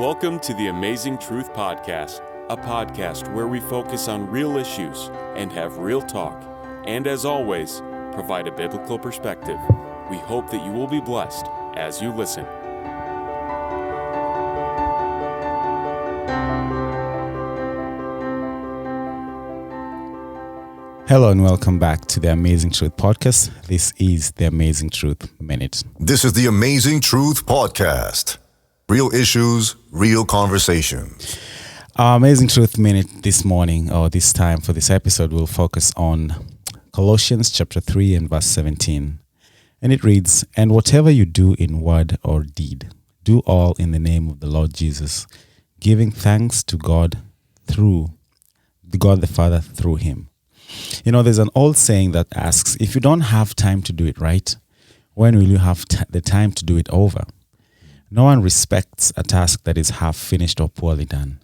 Welcome to the Amazing Truth Podcast, a podcast where we focus on real issues and have real talk, and as always, provide a biblical perspective. We hope that you will be blessed as you listen. Hello and welcome back to the Amazing Truth Podcast. This is the Amazing Truth Minute. This is the Amazing Truth Podcast. Real issues, real conversations. Our Amazing Truth Minute this morning, or this time for this episode, will focus on Colossians chapter 3 and verse 17. And it reads, "And whatever you do in word or deed, do all in the name of the Lord Jesus, giving thanks to God through God the Father through him." You know, there's an old saying that asks, if you don't have time to do it right, when will you have the time to do it over? No one respects a task that is half finished or poorly done.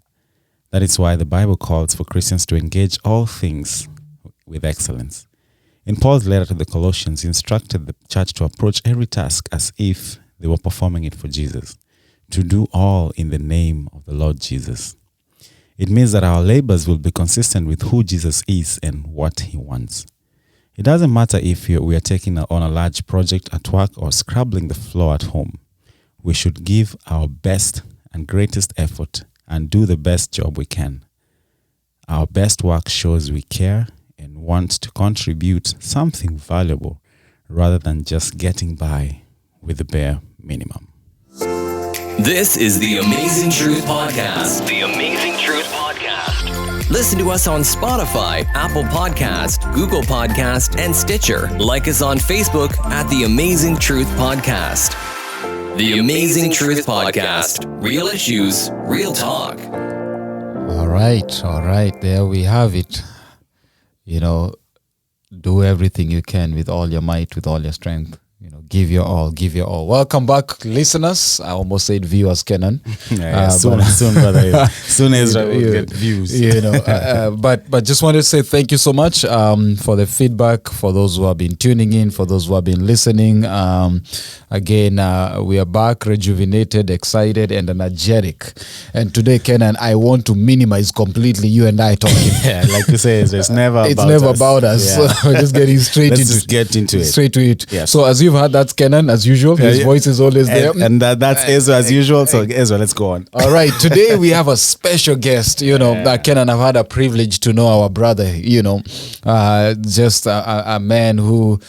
That is why the Bible calls for Christians to engage all things with excellence. In Paul's letter to the Colossians, he instructed the church to approach every task as if they were performing it for Jesus, to do all in the name of the Lord Jesus. It means that our labors will be consistent with who Jesus is and what he wants. It doesn't matter if we are taking on a large project at work or scrubbing the floor at home. We should give our best and greatest effort and do the best job we can. Our best work shows we care and want to contribute something valuable rather than just getting by with the bare minimum. This is the Amazing Truth Podcast. The Amazing Truth Podcast. Listen to us on Spotify, Apple Podcast, Google Podcast, and Stitcher. Like us on Facebook at the Amazing Truth Podcast. The Amazing Truth Podcast. Real issues, real talk. All right. There we have it. You know, do everything you can with all your might, with all your strength. You know, give your all. Welcome back, listeners. I almost said viewers, Kenan. Soon, brother. Soon Ezra will get views. You know, but just wanted to say thank you so much for the feedback, for those who have been tuning in, for those who have been listening. Again, we are back, rejuvenated, excited, and energetic. And today, Kenan, I want to minimize completely you and I talking. Yeah, like you say, it's never about us. Yeah. So we're just getting get into it. Straight to it. Yes. So as you've heard, that's Kenan as usual. His voice is always there. And that's Ezra as usual. So Ezra, let's go on. All right. Today we have a special guest. You know, Kenan, I've had a privilege to know our brother, you know, just a man who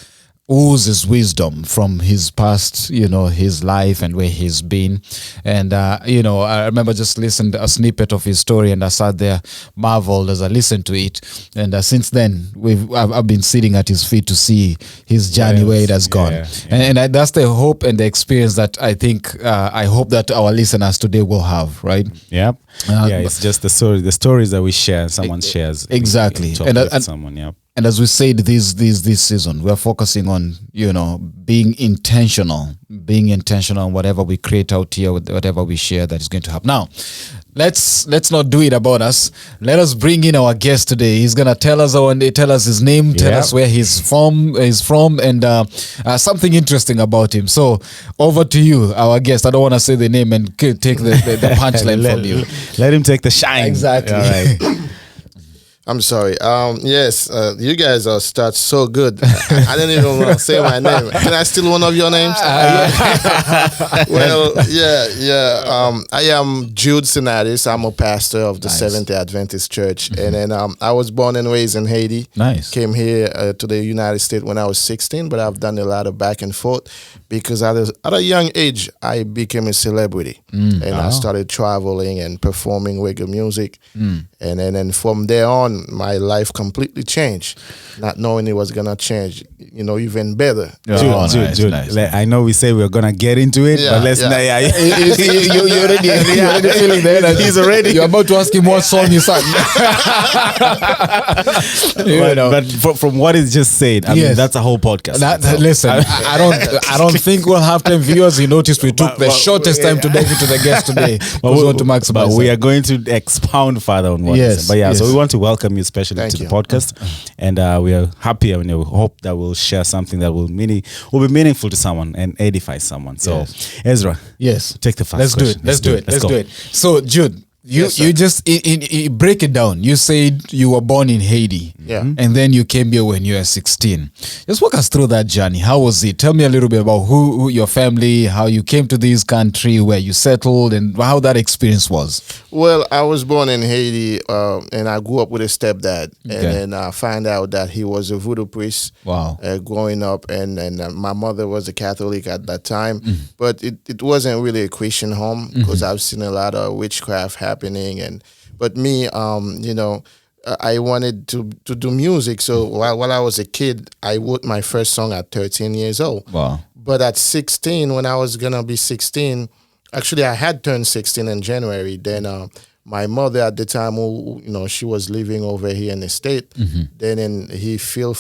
oozes wisdom from his past, you know, his life and where he's been. And, you know, I remember just listened a snippet of his story and I sat there marveled as I listened to it. And since then, I've been sitting at his feet to see his journey, where it has gone. And that's the hope and the experience that I think, I hope that our listeners today will have, right? Yep. It's just the stories that we share, someone shares. Exactly. And someone, yeah. And as we said this season, we're focusing on, you know, being intentional on whatever we create out here, whatever we share that is going to happen. Now, let's not do it about us. Let us bring in our guest today. He's gonna tell us his name, tell us where he's from, and something interesting about him. So over to you, our guest. I don't want to say the name and take the punchline from you. Let him take the shine. Exactly. All right. I'm sorry. Yes, you guys start so good. I didn't even want to say my name. Can I steal one of your names? Well, yeah. I am Jude Senatus. I'm a pastor of the Seventh-day Adventist Church. Mm-hmm. And then I was born and raised in Haiti. Nice. Came here to the United States when I was 16, but I've done a lot of back and forth because at a young age, I became a celebrity. I started traveling and performing reggae music. And then from there on, my life completely changed, not knowing it was going to change, you know, even better. Jude, nice. I know we say we're going to get into it, but let's not. You're already feeling there. He's already. You're about to ask him what song you sang. But from what is just said, I mean, that's a whole podcast. Listen, I don't think we'll have time. Viewers, you noticed we took the shortest time to dive into the guest today. But we are going to expound further on what Yes, is. But yeah, so we want to welcome you especially to the podcast, and we are happy and we hope that we'll share something that will be meaningful to someone and edify someone. So Ezra, take the first question. Let's do it. So Jude, you just break it down. You said you were born in Haiti, and then you came here when you were 16. Just walk us through that journey. How was it? Tell me a little bit about who your family, how you came to this country, where you settled, and how that experience was. Well, I was born in Haiti, and I grew up with a stepdad, and then I found out that he was a voodoo priest. Wow. Growing up, and my mother was a Catholic at that time, but it wasn't really a Christian home because I've seen a lot of witchcraft happening, but me, I wanted to do music. So while I was a kid, I wrote my first song at 13 years old. Wow. But at 16, when I was gonna be 16, actually I had turned 16 in January. Then my mother at the time, who she was living over here in the state, then she filed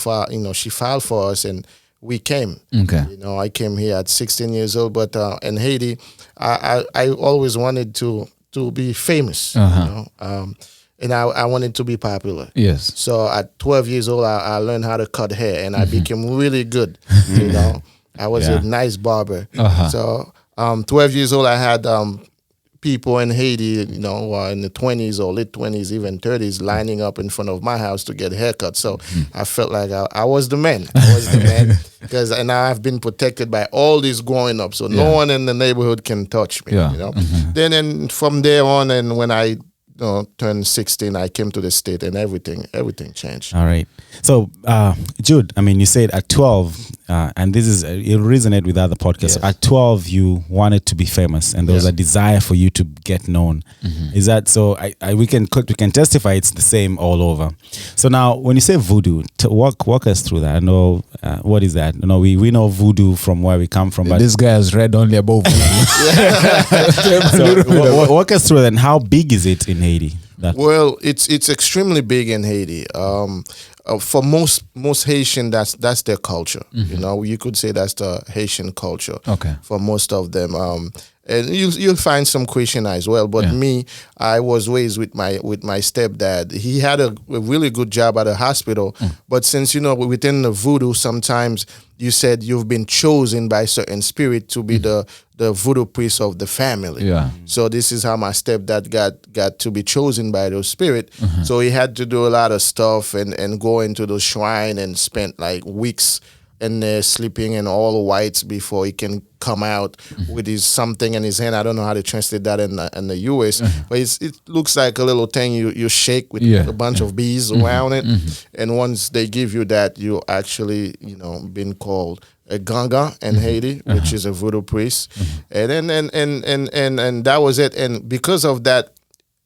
for us, and we came. Okay. I came here at 16 years old, but in Haiti, I always wanted to be famous, and I wanted to be popular. Yes. So at 12 years old, I learned how to cut hair, and I became really good. I was a nice barber. So 12 years old, I had people in Haiti, in the 20s or late 20s, even 30s, lining up in front of my house to get haircuts. So I felt like I was the man. I was the man because now I've been protected by all this growing up. So no one in the neighborhood can touch me. Then from there on, and when I turned 16, I came to the state, and everything changed. All right. So, Jude, you said at 12, and this is, it resonated with other podcasts. Yes. At 12, you wanted to be famous, and there was a desire for you to get known. Is that so? We can testify it's the same all over. So now, when you say voodoo, walk us through that. I know what is that? We know voodoo from where we come from, but this guy has read only about voodoo. So, walk us through that. And how big is it in Haiti? Well, it's extremely big in Haiti. For most Haitian, that's their culture. You could say that's the Haitian culture. Okay. For most of them, and you'll find some Christian as well. But me, I was raised with my stepdad. He had a really good job at a hospital. But since within the voodoo, sometimes you said you've been chosen by certain spirit to be the voodoo priest of the family. Yeah. So this is how my stepdad got to be chosen by those spirit. So he had to do a lot of stuff and go into the shrine and spent like weeks in there sleeping in all whites before he can come out with his something in his hand. I don't know how to translate that in the US, but it looks like a little thing you shake with a bunch of bees around it. And once they give you that, you actually, been called a ganga in Haiti, which is a voodoo priest. And then and that was it. And because of that,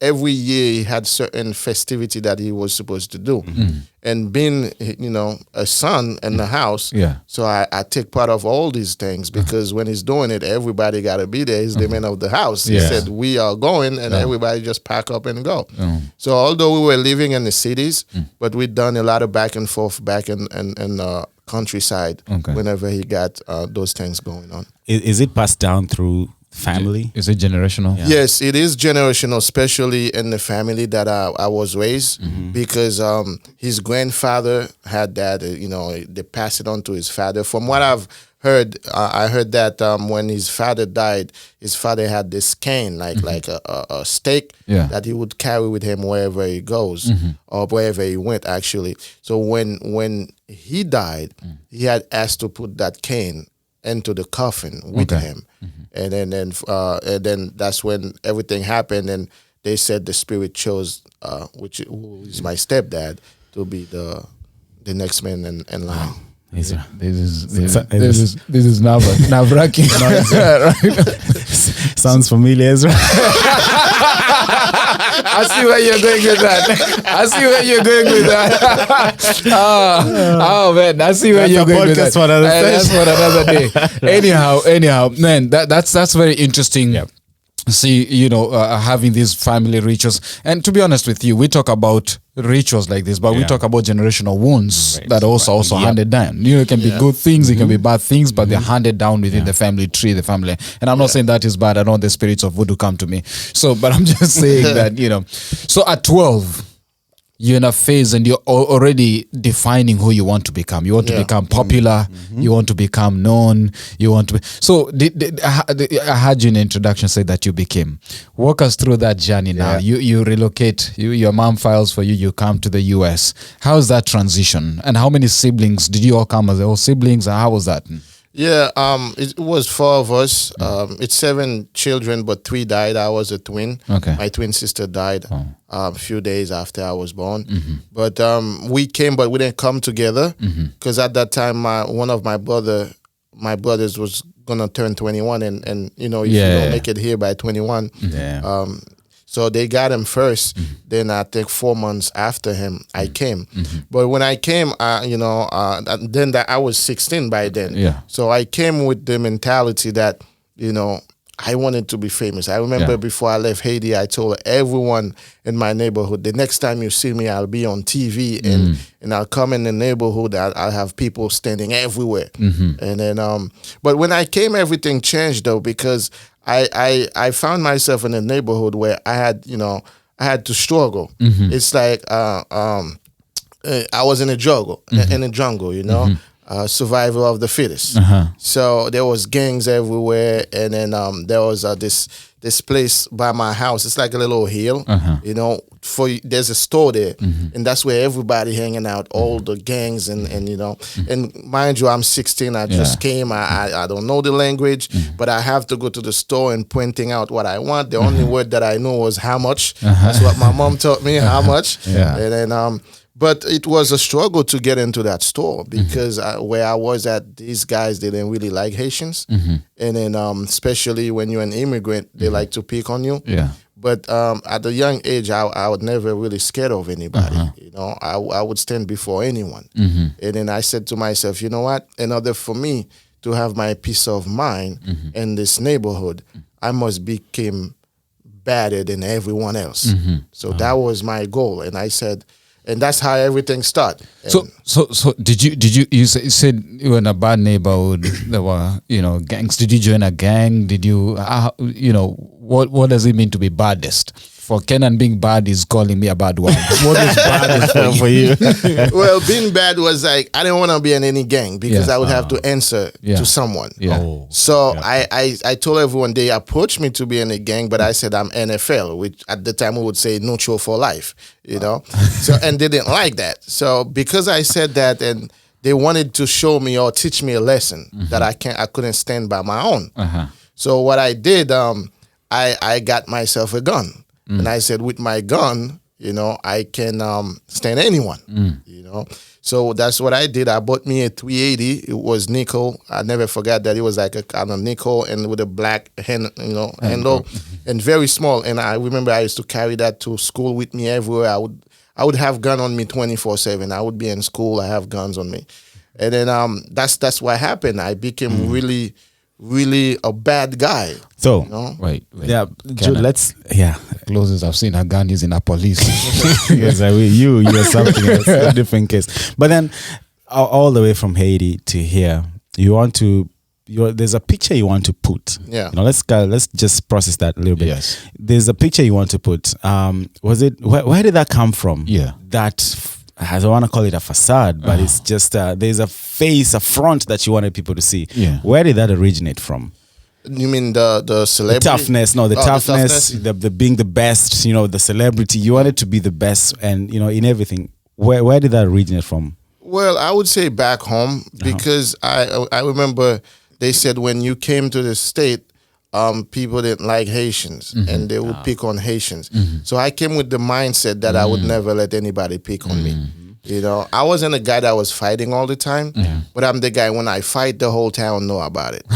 every year he had certain festivity that he was supposed to do. And being, a son in the house, so I take part of all these things because when he's doing it, everybody got to be there. He's the man of the house. He said, we are going, and everybody just pack up and go. So although we were living in the cities, but we'd done a lot of back and forth back in countryside whenever he got those things going on. Is it passed down through family? Is it generational? Yeah. Yes, it is generational, especially in the family that I was raised, because his grandfather had that. They passed it on to his father. From what I've heard, I heard that when his father died, his father had this cane, like a stake that he would carry with him wherever he goes or wherever he went. Actually, so when he died, he had asked to put that cane into the coffin with him. And then that's when everything happened, and they said the spirit chose who is my stepdad to be the next man in line. This is nerve-wracking. Sounds familiar, Ezra. I see where you're going with that. Oh man, I see where you're going with that. That's for another day. Anyhow, man, that's very interesting. Yep. See, having these family rituals, and to be honest with you, we talk about rituals like this, but we talk about generational wounds that also handed down. It can be good things, it can be bad things, but they're handed down within the family tree, the family. And I'm not saying that is bad. I don't want the spirits of voodoo come to me. So, but I'm just saying that, So at 12, you're in a phase and you're already defining who you want to become. You want to become popular. You want to become known. You want to be. So I had you in the introduction say that you became. Walk us through that journey now. You relocate. Your mom files for you. You come to the US. How's that transition? And how many siblings did you all come as all siblings? How was that? Yeah, it was 4 of us. It's 7 children, but 3 died. I was a twin. Okay. My twin sister died a few days after I was born. But we came, but we didn't come together because at that time, one of my brothers was gonna turn 21, and if you don't make it here by 21, so they got him first. Then I think 4 months after him, I came. But when I came, then that I was 16 by then. Yeah. So I came with the mentality that, I wanted to be famous. I remember before I left Haiti, I told everyone in my neighborhood, the next time you see me, I'll be on TV and I'll come in the neighborhood. I'll have people standing everywhere. And then, but when I came, everything changed though, because I found myself in a neighborhood where I had to struggle. It's like I was in a jungle, survival of the fittest. So there was gangs everywhere, and then there was this place by my house. It's like a little hill, there's a store there, and that's where everybody hanging out, all the gangs, and mind you, I'm 16. I just came. I don't know the language, but I have to go to the store and pointing out what I want. The only word that I know was how much. That's what my mom taught me, how much. And then but it was a struggle to get into that store because where I was at, these guys, they didn't really like Haitians. And then especially when you're an immigrant, they like to pick on you. Yeah. But at a young age, I was never really scared of anybody. I would stand before anyone. And then I said to myself, you know what? In order for me to have my peace of mind in this neighborhood, I must become better than everyone else. So that was my goal. And I said, and that's how everything started. So did you said you were in a bad neighborhood? There were gangs. Did you join a gang? Did you what does it mean to be baddest? For Kenan, being bad is calling me a bad one. What is bad for you? Well, being bad was like, I didn't want to be in any gang because I would have to answer to someone. So I told everyone, they approached me to be in a gang, but I said I'm NFL, which at the time we would say neutral for life, So, and they didn't like that. So because I said that, and they wanted to show me or teach me a lesson that I couldn't stand by my own. So what I did, I got myself a gun. And I said, with my gun, I can stand anyone, So that's what I did. I bought me a 380. It was nickel. I never forgot that it was like a kind of nickel and with a black handle and very small. And I remember I used to carry that to school with me everywhere. I would have gun on me 24/7. I would be in school. I have guns on me. And then that's what happened. I became really a bad guy. So wait. Yeah, Jude, closest I've seen a gun is in a police. Yes, you're something else, a different case. But then all the way from Haiti to here, there's a picture you want to put. Yeah. Let's just process that a little bit. Yes. There's a picture you want to put. Was it where did that come from? Yeah. I don't want to call it a facade, but it's just there's a face, a front that you wanted people to see. Yeah. Where did that originate from? You mean the celebrity? The toughness, the being the best, the celebrity. You wanted to be the best and, in everything. Where did that originate from? Well, I would say back home because I remember they said when you came to the state, people didn't like Haitians and they would pick on Haitians. So I came with the mindset that I would never let anybody pick on me. I wasn't a guy that was fighting all the time, but I'm the guy when I fight, the whole town know about it.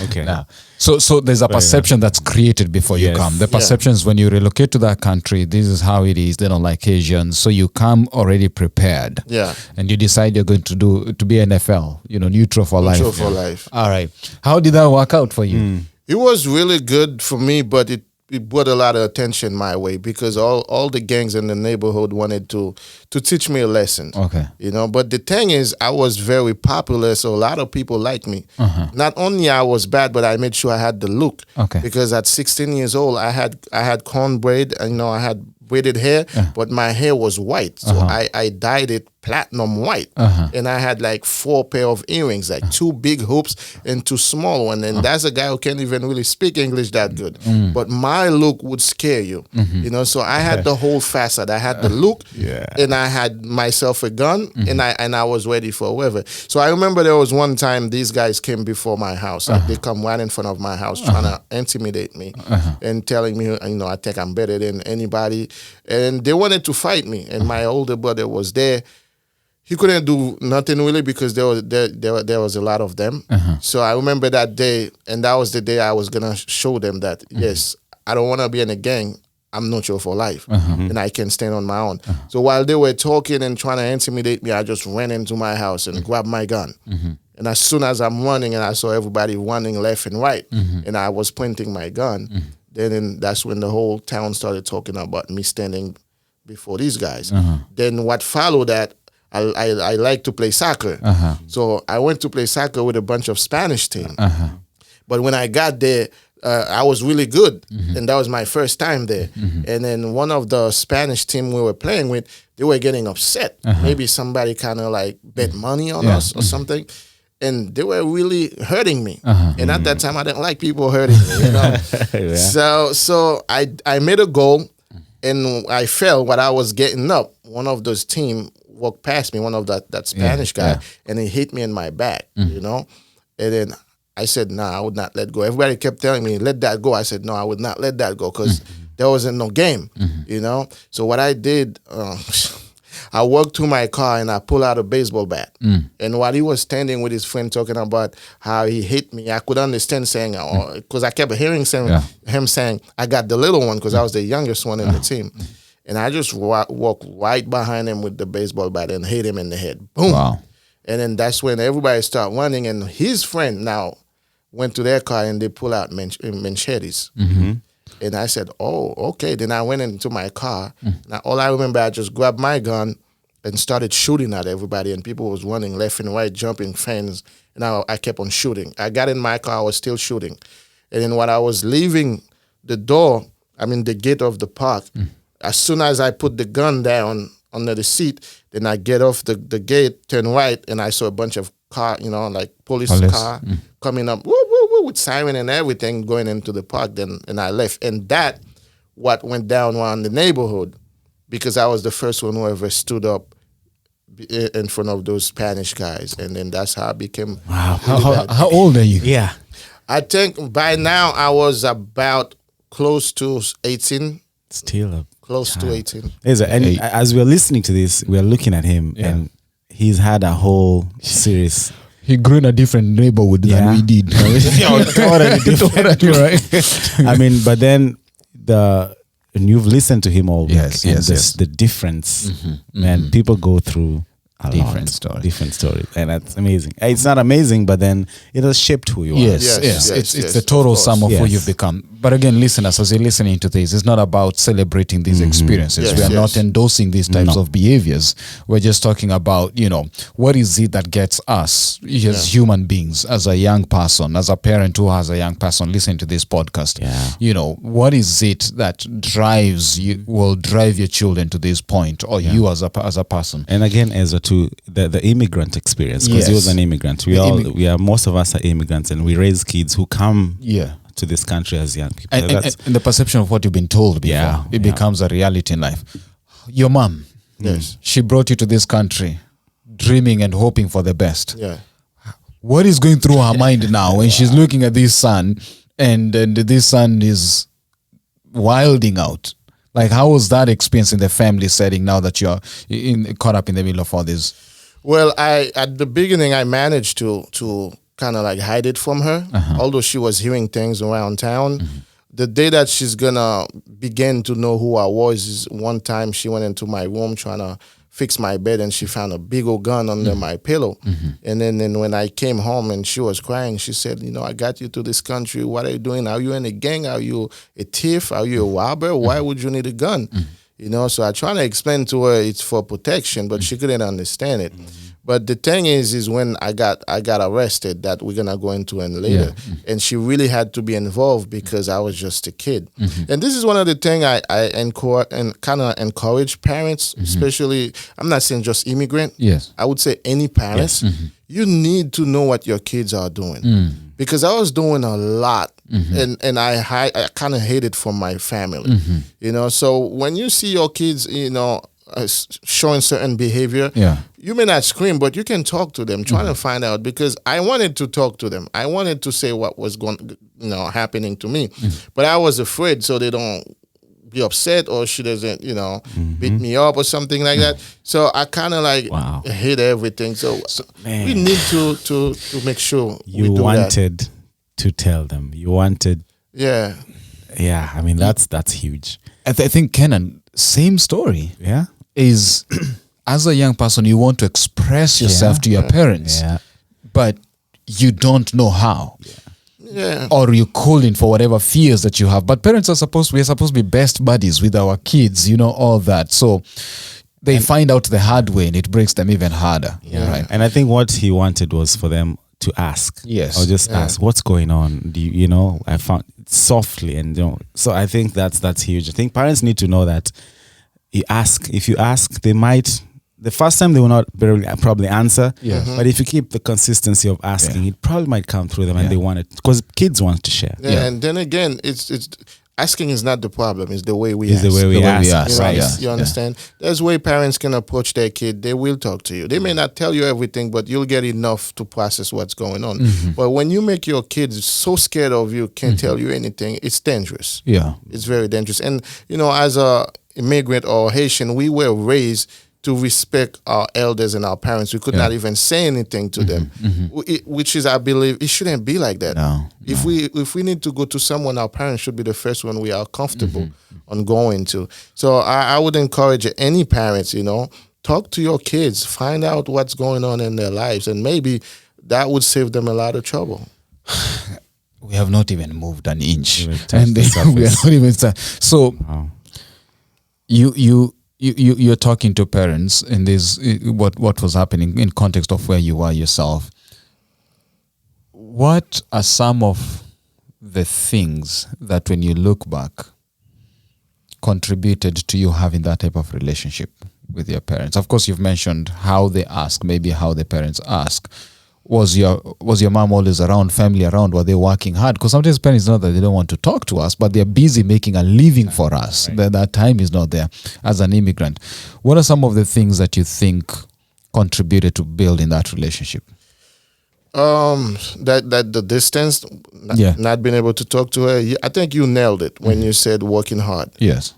Okay. Now, so there's a perception that's created before you come. The perception is when you relocate to that country, this is how it is. They don't like Asians, so you come already prepared. Yeah. And you decide you're going to be NFL, neutral for life. Neutral for life. All right. How did that work out for you? It was really good for me, but it it brought a lot of attention my way because all the gangs in the neighborhood wanted to teach me a lesson. Okay. You know, but the thing is, I was very popular, so a lot of people liked me. Not only I was bad, but I made sure I had the look. Okay. Because at 16 years old, I had cornbread, and I had braided hair, but my hair was white, so I dyed it platinum white, and I had like 4 pair of earrings, like 2 big hoops and 2 small ones, and that's a guy who can't even really speak English that good, but my look would scare you, so I had the whole facade. I had the look, and I had myself a gun, and I was ready for whatever. So I remember there was one time these guys came before my house. They come right in front of my house trying to intimidate me and telling me, I think I'm better than anybody. And they wanted to fight me, and my older brother was there. He couldn't do nothing really because there was a lot of them. So I remember that day, and that was the day I was gonna show them that yes, I don't want to be in a gang. I'm not sure for life, and I can stand on my own. So while they were talking and trying to intimidate me, I just ran into my house and grabbed my gun. And as soon as I'm running, and I saw everybody running left and right, and I was pointing my gun. Then that's when the whole town started talking about me standing before these guys. Then what followed that, I like to play soccer. So I went to play soccer with a bunch of Spanish team. But when I got there, I was really good. And that was my first time there. And then one of the Spanish team we were playing with, they were getting upset. Maybe somebody kind of like bet money on us or something. And they were really hurting me. And at that time, I didn't like people hurting me, So I made a goal, and I fell while I was getting up. One of those team walked past me, one of that Spanish guy, and he hit me in my back, And then I said, nah, I would not let go. Everybody kept telling me, let that go. I said, no, I would not let that go because there wasn't no game, So what I did... I walked to my car and I pulled out a baseball bat. And while he was standing with his friend talking about how he hit me, I could understand saying, because I kept hearing him saying, I got the little one because I was the youngest one in the team. And I just walked right behind him with the baseball bat and hit him in the head. Boom. Wow. And then that's when everybody started running. And his friend now went to their car and they pulled out machetes. And I said, oh, okay. Then I went into my car. Now, all I remember, I just grabbed my gun and started shooting at everybody. And people was running left and right, jumping fence. And I kept on shooting. I got in my car. I was still shooting. And then when I was leaving the gate of the park, as soon as I put the gun down under the seat, then I get off the gate, turn right, and I saw a bunch of car, like police car coming up, woo, woo, woo, with siren and everything going into the park. And I left. And that what went down around the neighborhood because I was the first one who ever stood up in front of those Spanish guys. And then that's how I became. Wow. How old are you? Yeah. I think by now I was about close to 18. Still close to 18. And as we're listening to this, we're looking at him and he's had a whole series. He grew in a different neighborhood than we did. Totally right? I mean, but then and you've listened to him all week. Yes. The difference, man, people go through a different story, and that's amazing. It's not amazing, but then it has shaped who you are. Yes. It's the total sum of who you've become. But again, listeners, as you're listening to this, it's not about celebrating these experiences. We are not endorsing these types of behaviors. We're just talking about, what is it that gets us as human beings, as a young person, as a parent who has a young person listening to this podcast. What is it that will drive your children to this point, or you as a person? And again, as to the immigrant experience, because he was an immigrant. Most of us are immigrants, and we raise kids who come to this country as young people. And the perception of what you've been told before, it becomes a reality in life. Your mom, she brought you to this country dreaming and hoping for the best. Yeah. What is going through her mind now when she's looking at this son and this son is wilding out? Like, how was that experience in the family setting now that you're caught up in the middle of all this? Well, at the beginning, I managed to kind of like hide it from her, although she was hearing things around town. The day that she's gonna begin to know who I was is one time she went into my room trying to fix my bed, and she found a big old gun under my pillow. And then when I came home and she was crying, she said, I got you to this country. What are you doing? Are you in a gang? Are you a thief? Are you a robber? Why would you need a gun? So I try to explain to her it's for protection, but she couldn't understand it. But the thing is when I got arrested, that we're gonna go into it later, and she really had to be involved because I was just a kid. And this is one of the things I kind of encourage parents, especially. I'm not saying just immigrant. Yes, I would say any parents. You need to know what your kids are doing, because I was doing a lot, and I kind of hid it from my family. So when you see your kids, showing certain behavior, you may not scream, but you can talk to them, trying to find out, because I wanted to talk to them. I wanted to say what was happening to me, but I was afraid so they don't be upset or she doesn't, beat me up or something like that. So I kind of hid everything. So we need to make sure you wanted to tell them. You wanted. Yeah. I mean, that's huge. I think, Kenan, same story. Yeah. Is as a young person, you want to express yourself to your parents, but you don't know how. Or you're calling for whatever fears that you have. But parents we're supposed to be best buddies with our kids, all that. So they find out the hard way, and it breaks them even harder. Right? And I think what he wanted was for them to ask. Yes. Or just ask, what's going on? Do you, I found softly, and so I think that's huge. I think parents need to know that if you ask, they might. The first time they will not probably answer, but if you keep the consistency of asking, it probably might come through them, and they want it, because kids want to share. And then again, it's asking is not the problem; it's the way we ask. The way we ask, right? You understand? There's way parents can approach their kid. They will talk to you. They may not tell you everything, but you'll get enough to process what's going on. But when you make your kids so scared of you, can't tell you anything, it's dangerous. It's very dangerous. And as a immigrant or Haitian, we were raised to respect our elders and our parents. We could not even say anything to them, which is, I believe, it shouldn't be like that. If we need to go to someone, our parents should be the first one we are comfortable on going to. So I would encourage any parents, talk to your kids, find out what's going on in their lives, and maybe that would save them a lot of trouble. We have not even moved an inch, and we are not even so. Wow. You're talking to parents in this, what was happening in context of where you are yourself. What are some of the things that, when you look back, contributed to you having that type of relationship with your parents? Of course, you've mentioned how they ask, maybe how the parents ask. Was your mom always around, family around? Were they working hard? Because sometimes parents know that they don't want to talk to us, but they're busy making a living for us. Right. That time is not there as an immigrant. What are some of the things that you think contributed to building that relationship? That the distance, not being able to talk to her. I think you nailed it when you said working hard. Yes.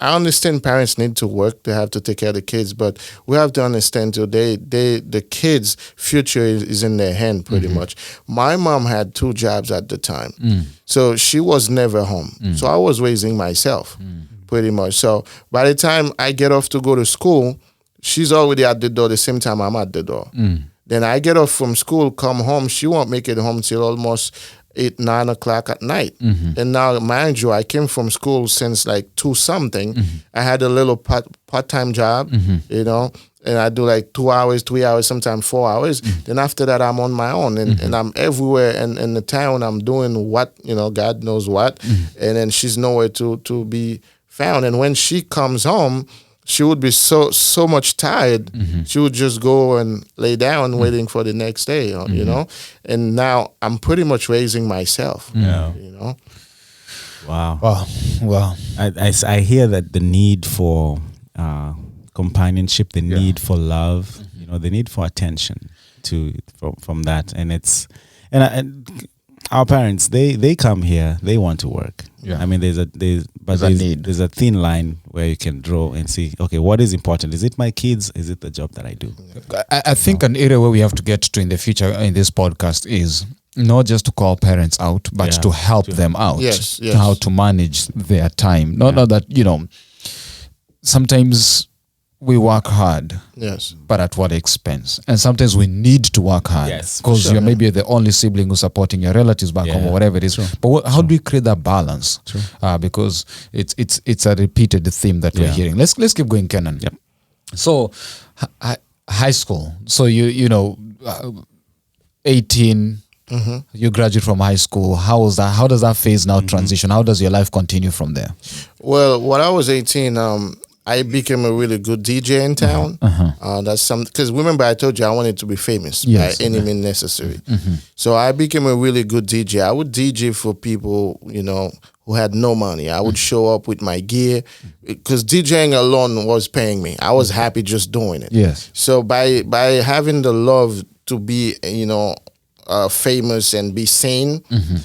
I understand parents need to work. They have to take care of the kids, but we have to understand too, the kids' future is in their hand pretty much. My mom had 2 jobs at the time. So she was never home. So I was raising myself pretty much. So by the time I get off to go to school, she's already at the door the same time I'm at the door. Then I get off from school, come home. She won't make it home till almost 8, 9 o'clock at night. And now, mind you, I came from school since like 2-something. I had a little part-time job, and I do like 2 hours, 3 hours, sometimes 4 hours. Then after that, I'm on my own, and I'm everywhere in the town. I'm doing what, God knows what. And then she's nowhere to be found. And when she comes home, she would be so much tired. She would just go and lay down waiting for the next day, And now I'm pretty much raising myself, Wow. I hear that the need for companionship, the need for love, the need for attention from that. And our parents, they come here, they want to work. I mean, there's a thin line where you can draw and see, okay, what is important? Is it my kids? Is it the job that I do? I think an area where we have to get to in the future in this podcast is not just to call parents out, but to help them out. Yes. How to manage their time. Not that, sometimes we work hard. Yes. But at what expense? And sometimes we need to work hard. Yes, because sure. you're maybe the only sibling who's supporting your relatives back home or whatever it is. True. But how do we create that balance? Because it's a repeated theme that we're hearing. Let's keep going, Kenan. Yep. So high school. So you know 18. You graduate from high school. How was that? How does that phase now transition? How does your life continue from there? Well, when I was 18, I became a really good DJ in town. That's because remember I told you I wanted to be famous by any means necessary. So I became a really good DJ. I would DJ for people, you know, who had no money. I would show up with my gear because DJing alone was paying me. I was happy just doing it. Yes. So by having the love to be, you know, famous and be seen,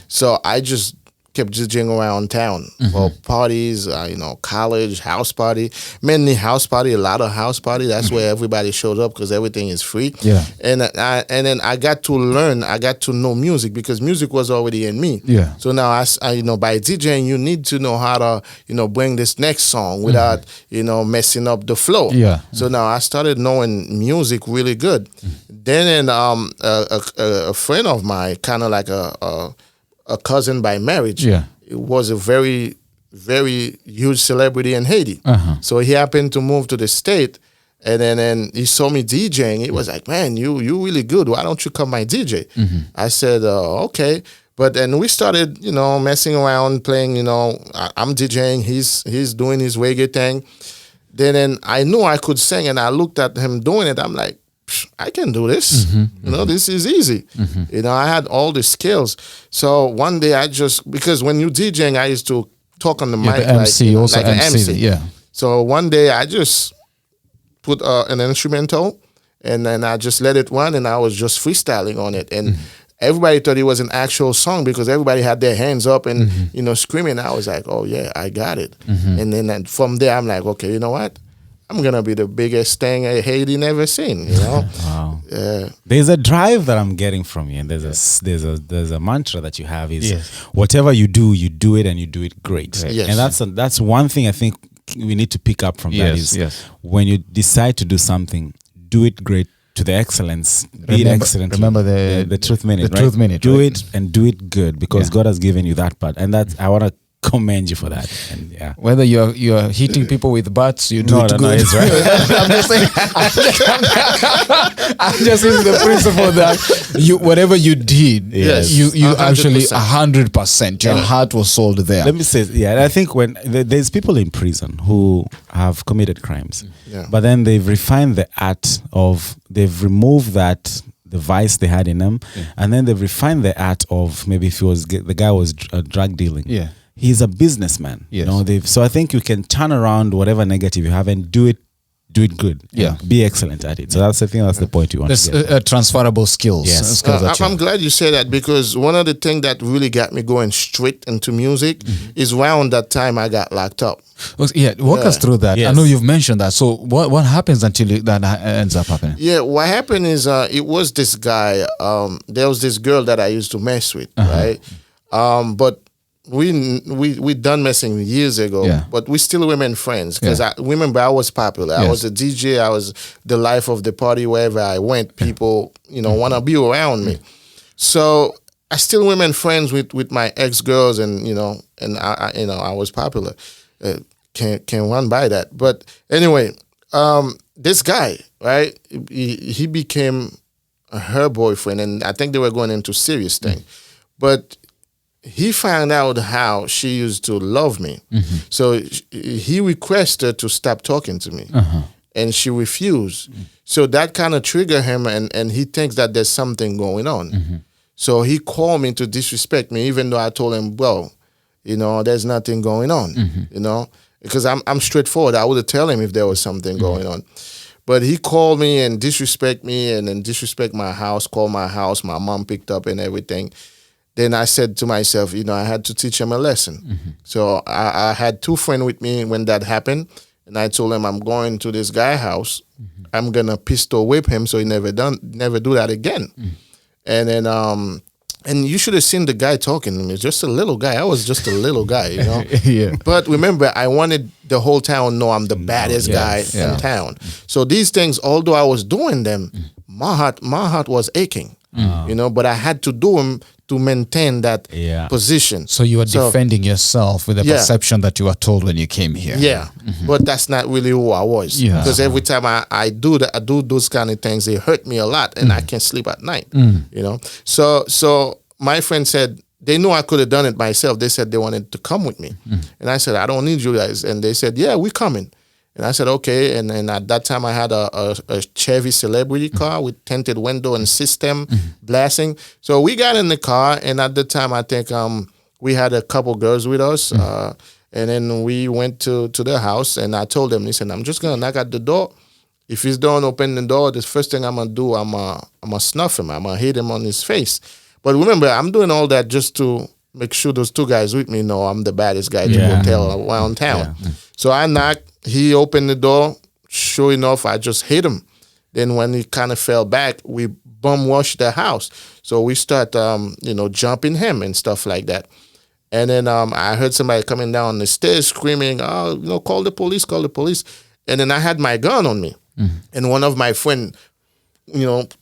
so I just kept DJing around town for parties, you know, college, house party, mainly house party, a lot of house party. That's where everybody shows up because everything is free. Yeah. And then I got to learn, I got to know music because music was already in me. Yeah. So now I you know, by DJing, you need to know how to, you know, bring this next song without, you know, messing up the flow. Yeah. So now I started knowing music really good. Then a friend of mine, kind of like a cousin by marriage. Yeah. It was a very, very huge celebrity in Haiti. So he happened to move to the state, and then he saw me DJing. He was like, "Man, you really good. Why don't you come my DJ?" I said, "Okay." But then we started, you know, messing around, playing. You know, I'm DJing. He's doing his reggae thing. Then I knew I could sing, and I looked at him doing it. I'm like, I can do this. You know, this is easy. You know, I had all the skills. So one day I just, because when you DJing, I used to talk on the mic the MC, like, also like an MC. MC. Yeah. So one day I just put an instrumental and then I just let it run and I was just freestyling on it. And everybody thought it was an actual song because everybody had their hands up and, you know, screaming. I was like, oh yeah, I got it. And then from there, I'm like, okay, you know what? I'm gonna be the biggest thing Haiti never seen, you know. Wow. Yeah. There's a drive that I'm getting from you, and there's a mantra that you have is whatever you do it and you do it great. Yes. And that's one thing I think we need to pick up from that is when you decide to do something, do it great to the excellence. Be it excellent. Remember the truth minute. The right? truth minute. Do right? it and do it good because God has given you that part, and that's I want to commend you for that. And whether you're hitting people with butts, you do it good. No, it's right. I'm just saying. I'm just using the principle that you whatever you did, you 100%. actually 100%. Your heart was sold there. Let me say, and I think when there's people in prison who have committed crimes, but then they've refined the art of, they've removed that the vice they had in them, and then they've refined the art of maybe if the guy was drug dealing. Yeah. He's a businessman. Yes. You know, so I think you can turn around whatever negative you have and do it good. Yeah. Be excellent at it. So that's the point you want There's to get. transferable skills. Yes. Skills that I'm glad you said that because one of the things that really got me going straight into music is around that time I got locked up. Walk us through that. Yes. I know you've mentioned that. So what happens until that ends up happening? Yeah, what happened is it was this guy. There was this girl that I used to mess with, right? But we done messing years ago, but we still remain friends because I remember I was popular. I was a DJ. I was the life of the party wherever I went. People, you know, want to be around me. So I still remain friends with my ex girls, and you know, and I was popular. Can't run by that. But anyway, this guy, right? He became her boyfriend, and I think they were going into serious thing, but he found out how she used to love me. So he requested to stop talking to me. And she refused. So that kind of triggered him, and he thinks that there's something going on. So he called me to disrespect me, even though I told him, well, you know, there's nothing going on, you know, because I'm straightforward. I would tell him if there was something going on. But he called me and disrespect me and then disrespect my house, called my house, my mom picked up and everything. Then I said to myself, you know, I had to teach him a lesson. So I had two friends with me when that happened. And I told him, I'm going to this guy's house. I'm going to pistol whip him so he never do that again. And then And you should have seen the guy talking to me. Just a little guy. I was just a little guy, you know. Yeah. But remember, I wanted the whole town to know I'm the baddest guy in town. So these things, although I was doing them, my heart was aching, you know. But I had to do them to maintain that position. So you were defending yourself with the perception that you were told when you came here. Yeah, but that's not really who I was. Because every time I do those kind of things, they hurt me a lot, and I can't sleep at night. You know, so my friend said they knew I could have done it myself. They said they wanted to come with me, and I said I don't need you guys. And they said, yeah, we're coming. And I said, okay. And then at that time, I had a Chevy Celebrity car with tinted window and system blasting. So we got in the car, and at the time, I think we had a couple girls with us. And then we went to their house, and I told them, listen, I'm just going to knock at the door. If he's don't open the door, the first thing I'm going to do, I'm going to snuff him. I'm going to hit him on his face. But remember, I'm doing all that just to make sure those two guys with me know I'm the baddest guy to go tell around town. So I knocked. He opened the door. Sure enough, I just hit him. Then when he kind of fell back, we bum rushed the house. So we start, jumping him and stuff like that. And then I heard somebody coming down the stairs screaming, call the police, call the police. And then I had my gun on me. And one of my friends,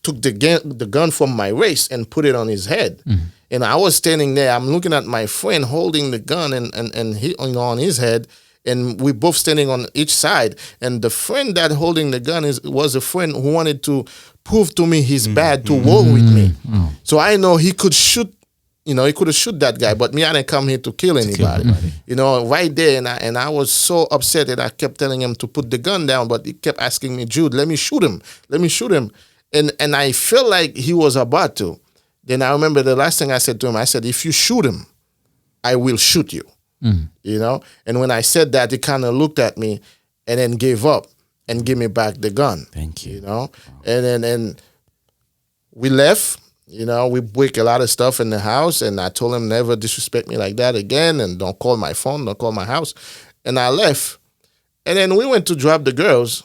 took the gun from my waist and put it on his head. And I was standing there. I'm looking at my friend holding the gun and he, on his head. And we both standing on each side. And the friend that holding the gun was a friend who wanted to prove to me he's bad to war with me. So I know he could shoot, he could have shoot that guy. But me, I didn't come here to kill anybody. Right there. And I was so upset that I kept telling him to put the gun down. But he kept asking me, Jude, let me shoot him. Let me shoot him. And I felt like he was about to. Then I remember the last thing I said to him, I said, if you shoot him, I will shoot you. And when I said that, he kind of looked at me and then gave up and gave me back the gun. Thank you. And then we left. We break a lot of stuff in the house, and I told him never disrespect me like that again, and don't call my phone, don't call my house. And I left. And then we went to drop the girls.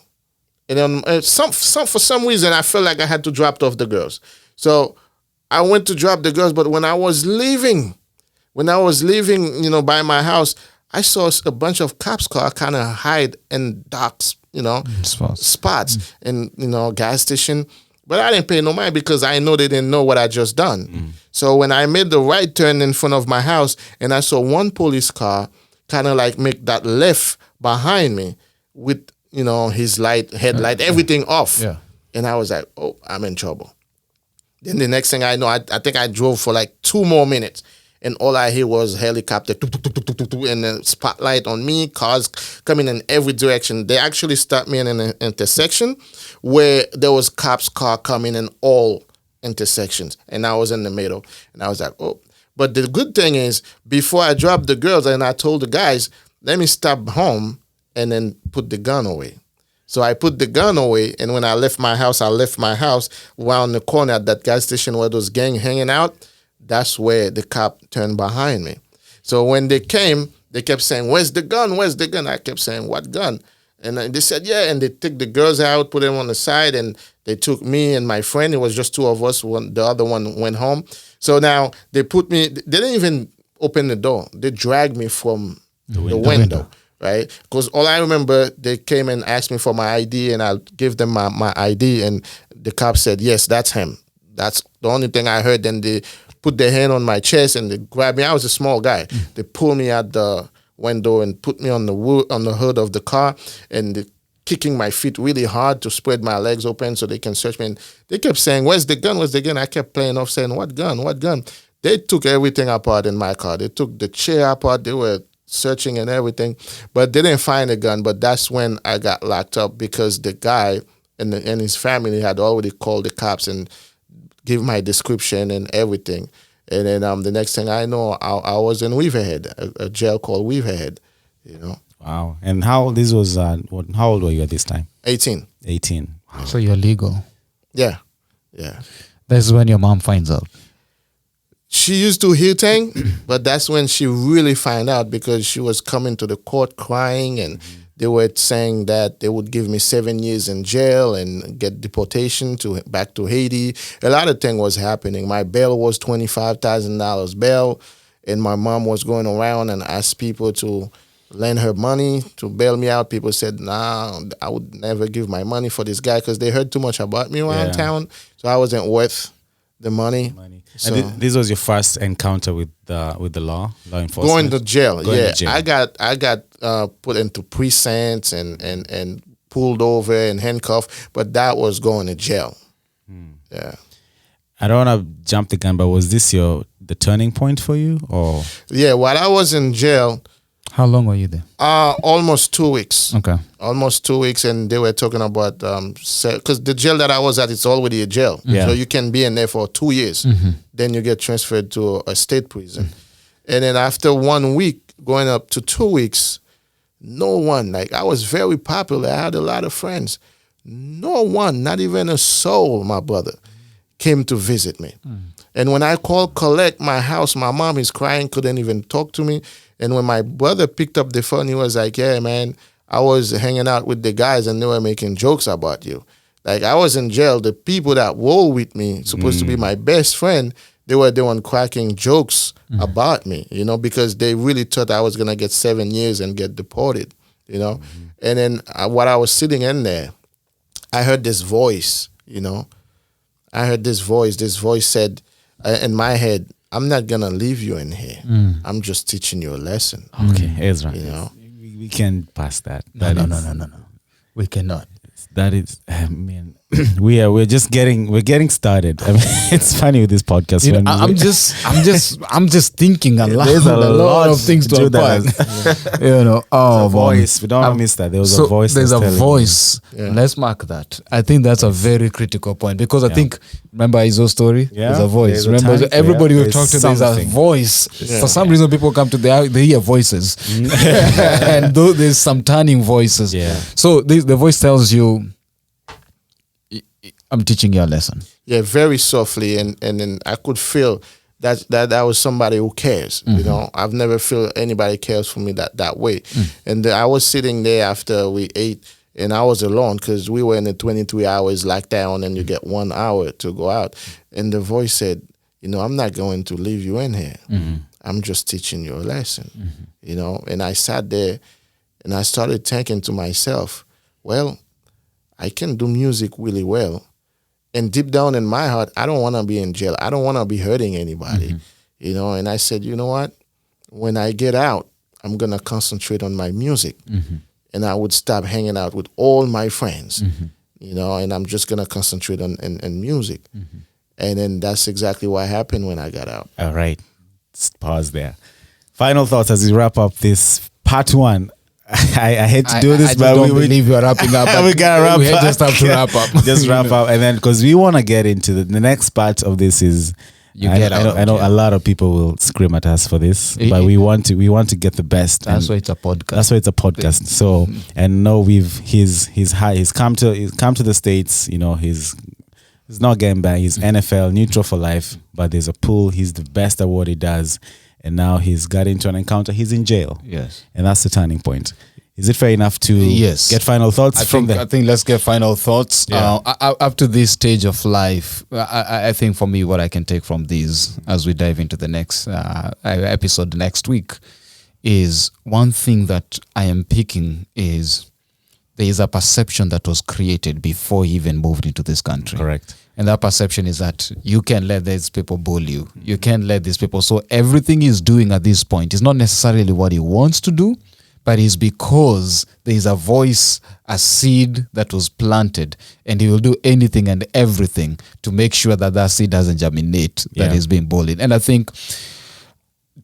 And then for some reason, I felt like I had to drop off the girls. So I went to drop the girls, but when I was leaving, by my house, I saw a bunch of cops car kind of hide in dark, spots in, gas station. But I didn't pay no mind because I know they didn't know what I just done. So when I made the right turn in front of my house and I saw one police car kind of like make that left behind me with, his headlight, everything off. Yeah. And I was like, oh, I'm in trouble. Then the next thing I know, I think I drove for like 2 more minutes. And all I hear was helicopter, and the spotlight on me, cars coming in every direction. They actually stopped me in an intersection where there was cops' car coming in all intersections. And I was in the middle. And I was like, oh. But the good thing is, before I dropped the girls, and I told the guys, let me stop home and then put the gun away. So I put the gun away, and when I left my house around the corner at that gas station where those gang hanging out. That's where the cop turned behind me. So when they came, they kept saying, where's the gun? Where's the gun? I kept saying, what gun? And they said, yeah. And they took the girls out, put them on the side, and they took me and my friend. It was just 2 of us. The other one went home. So now they didn't even open the door. They dragged me from the window. Right? Because all I remember, they came and asked me for my ID, and I gave them my ID, and the cop said, yes, that's him. That's the only thing I heard. Then they put their hand on my chest and they grabbed me. I was a small guy. They pulled me out the window and put me on the hood of the car, and they kicking my feet really hard to spread my legs open so they can search me. And they kept saying, where's the gun? Where's the gun? I kept playing off saying, what gun? What gun? They took everything apart in my car. They took the chair apart. They were searching and everything, but they didn't find a gun. But that's when I got locked up because the guy and his family had already called the cops and give my description and everything. And then the next thing I know, I was in Weaverhead, a jail called Weaverhead, Wow. And how old were you at this time? 18. 18. Wow. So you're legal. Yeah. That's when your mom finds out. She used to hear things, but that's when she really found out because she was coming to the court crying and they were saying that they would give me 7 years in jail and get deportation back to Haiti. A lot of things was happening. My bail was $25,000 bail, and my mom was going around and asked people to lend her money to bail me out. People said, nah, I would never give my money for this guy because they heard too much about me around town, so I wasn't worth the money. So, and this was your first encounter with the law enforcement? Going to jail, I got put into precincts and pulled over and handcuffed, but that was going to jail. Yeah. I don't want to jump the gun, but was this the turning point for you, or? Yeah, while I was in jail. How long were you there? Almost 2 weeks. Okay. Almost 2 weeks, and they were talking about because the jail that I was at, it's already a jail, so you can be in there for 2 years. Then you get transferred to a state prison, and then after 1 week, going up to 2 weeks, no one. Like, I was very popular. I had a lot of friends. No one, not even a soul, my brother, came to visit me. And when I called collect my house, my mom is crying, couldn't even talk to me. And when my brother picked up the phone, he was like, yeah, man, I was hanging out with the guys and they were making jokes about you. Like, I was in jail. The people that were with me, supposed to be my best friend, they were the one cracking jokes about me, because they really thought I was going to get 7 years and get deported, And then while I was sitting in there, I heard this voice, I heard this voice. This voice said in my head, I'm not going to leave you in here. I'm just teaching you a lesson. Okay, Ezra. We can't pass that. No. We cannot. That is, man. We're getting started. I mean, it's funny with this podcast. I'm just thinking a lot. There's a lot of things to unpack. Voice. We don't want to miss that. There was a voice. There's a voice. Yeah. Let's mark that. I think that's a very critical point because I think, remember Izo's story? Yeah. There's a voice. Remember, everybody we've talked to, there's a voice. Yeah. For some reason, people come to they hear voices, and there's some turning voices. Yeah. So the voice tells you, I'm teaching you a lesson. Yeah, very softly, and then I could feel that was somebody who cares. I've never felt anybody cares for me that way. And I was sitting there after we ate, and I was alone because we were in the 23 hours lockdown, and you get 1 hour to go out. And the voice said, I'm not going to leave you in here. I'm just teaching you a lesson. And I sat there, and I started thinking to myself, well, I can do music really well. And deep down in my heart, I don't want to be in jail. I don't want to be hurting anybody, And I said, you know what? When I get out, I'm going to concentrate on my music. And I would stop hanging out with all my friends, and I'm just going to concentrate on music. And then that's exactly what happened when I got out. All right. Let's pause there. Final thoughts as we wrap up this part one. I hate to do this, but we believe you're wrapping up. We gotta wrap up. Just have to wrap up. Just wrap up, and then because we want to get into the next part of this is. I know a lot of people will scream at us for this, but we want to get the best. That's why it's a podcast. So and no, he's come to the States. He's not getting back. He's NFL neutral for life, but there's a pool. He's the best at what he does. And now he's got into an encounter. He's in jail. Yes. And that's the turning point. Is it fair enough to get final thoughts I think let's get final thoughts. Yeah. Up to this stage of life, I think for me, what I can take from these as we dive into the next episode next week is one thing that I am picking is there is a perception that was created before he even moved into this country. Correct. And that perception is that you can't let these people bully you. You can't let these people. So everything he's doing at this point is not necessarily what he wants to do, but it's because there is a voice, a seed that was planted, and he will do anything and everything to make sure that seed doesn't germinate, that is being bullied. And I think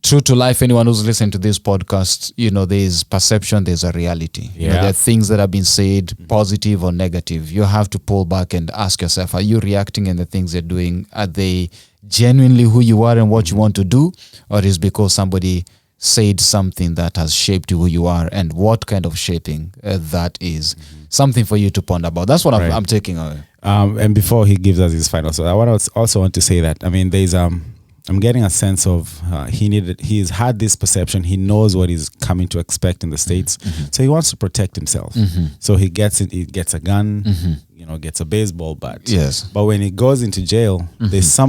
true to life, anyone who's listening to this podcast, there's perception, there's a reality. There are things that have been said, positive or negative. You have to pull back and ask yourself, are you reacting in the things you're doing? Are they genuinely who you are and what you want to do? Or is because somebody said something that has shaped who you are, and what kind of shaping that is? Something for you to ponder about. That's what I'm taking away. And before he gives us his final, so I also want to say that, I mean, there's I'm getting a sense of he's had this perception. He knows what he's coming to expect in the States, so he wants to protect himself. So he gets a gun, gets a baseball bat. Yes. But when he goes into jail, there's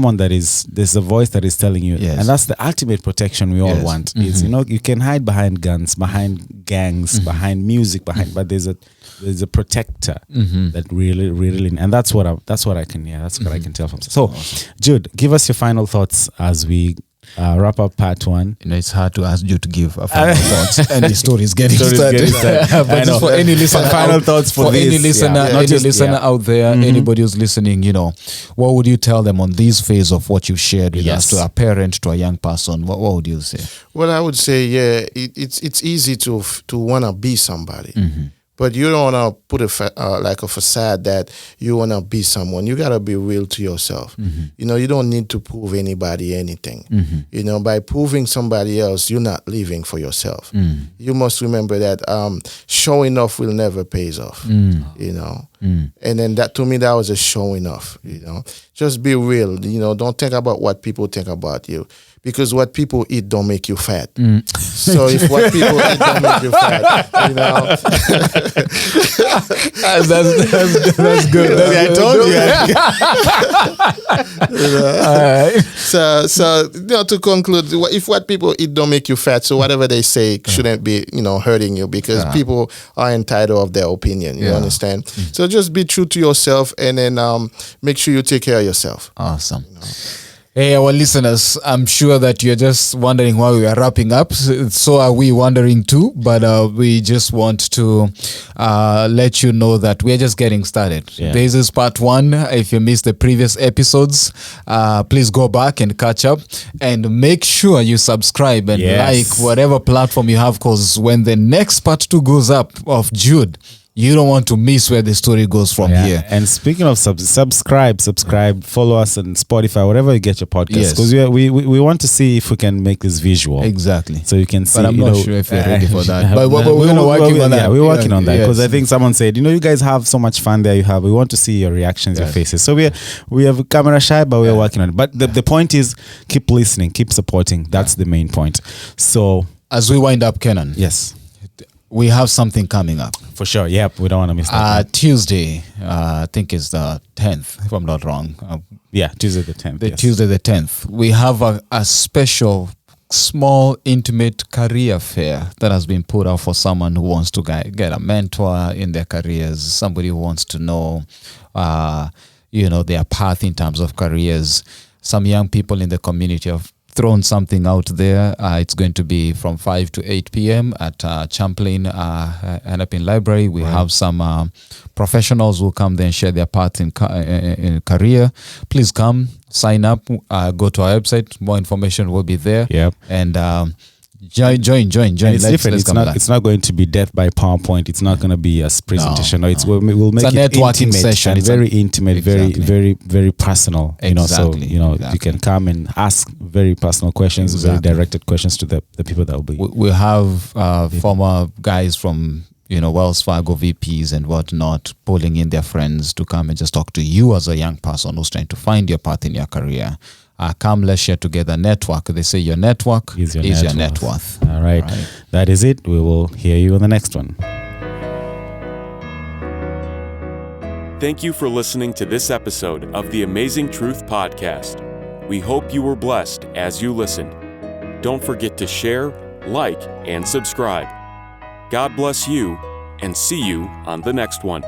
a voice that is telling you, and that's the ultimate protection we all want. Is you can hide behind guns, behind gangs, behind music, but there's a protector that really, and that's what I can hear. That's what I can tell from. So, Jude, give us your final thoughts as we wrap up part 1. It's hard to ask you to give a final thoughts, and the story is getting started. But just for any listener, final thoughts for any listener out there, anybody who's listening, what would you tell them on this phase of what you shared with us, to a parent, to a young person? What would you say? Well, I would say, it's easy to want to be somebody. But you don't want to put a facade that you want to be someone. You got to be real to yourself. You don't need to prove anybody anything. By proving somebody else, you're not living for yourself. You must remember that showing off will never pays off. And then that, to me, that was a showing off. Just be real. Don't think about what people think about you. Because what people eat don't make you fat. So if what people eat don't make you fat, that's good. I told you. All right. So to conclude, if what people eat don't make you fat, so whatever they say shouldn't be hurting you, because people are entitled of their opinion. You understand? So just be true to yourself, and then make sure you take care of yourself. Awesome. Hey, our listeners, I'm sure that you're just wondering why we are wrapping up. So are we wondering too, but we just want to let you know that we're just getting started. This is part 1. If you missed the previous episodes, please go back and catch up, and make sure you subscribe and like whatever platform you have, because when the next part 2 goes up of Jude, you don't want to miss where the story goes from here. And speaking of subscribe, follow us on Spotify, wherever you get your podcast. Because we want to see if we can make this visual. Exactly. So you can see. But I'm not sure if we're ready for that. But we're working on that. Yeah, we're working on that, because I think someone said, you guys have so much fun there. We want to see your reactions, your faces. So we have camera shy, but we're working on it. But the point is, keep listening, keep supporting. That's the main point. So as we wind up, Kenan. Yes. We have something coming up. For sure. Yep. We don't want to miss that. Tuesday, I think it's the 10th, if I'm not wrong. Tuesday the 10th. Tuesday the 10th. We have a special, small, intimate career fair that has been put out for someone who wants to get a mentor in their careers, somebody who wants to know, their path in terms of careers. Some young people in the community have thrown something out there. It's going to be from 5 to 8 p.m. at Champlain Hennepin Library. We have some professionals who come there and share their path in career. Please come, sign up, go to our website. More information will be there. Yep. And join. And it's different. It's not going to be death by PowerPoint. It's not going to be a presentation. We'll make it a networking intimate session. And very intimate, very, very personal. Exactly. You can come and ask very personal questions, very directed questions to the people that will be. We have former guys from Wells Fargo VPs and whatnot pulling in their friends to come and just talk to you as a young person who's trying to find your path in your career. Come, let's share together. Network. They say your network is your net worth. All right. That is it. We will hear you on the next one. Thank you for listening to this episode of the Amazing Truth Podcast. We hope you were blessed as you listened. Don't forget to share, like, and subscribe. God bless you, and see you on the next one.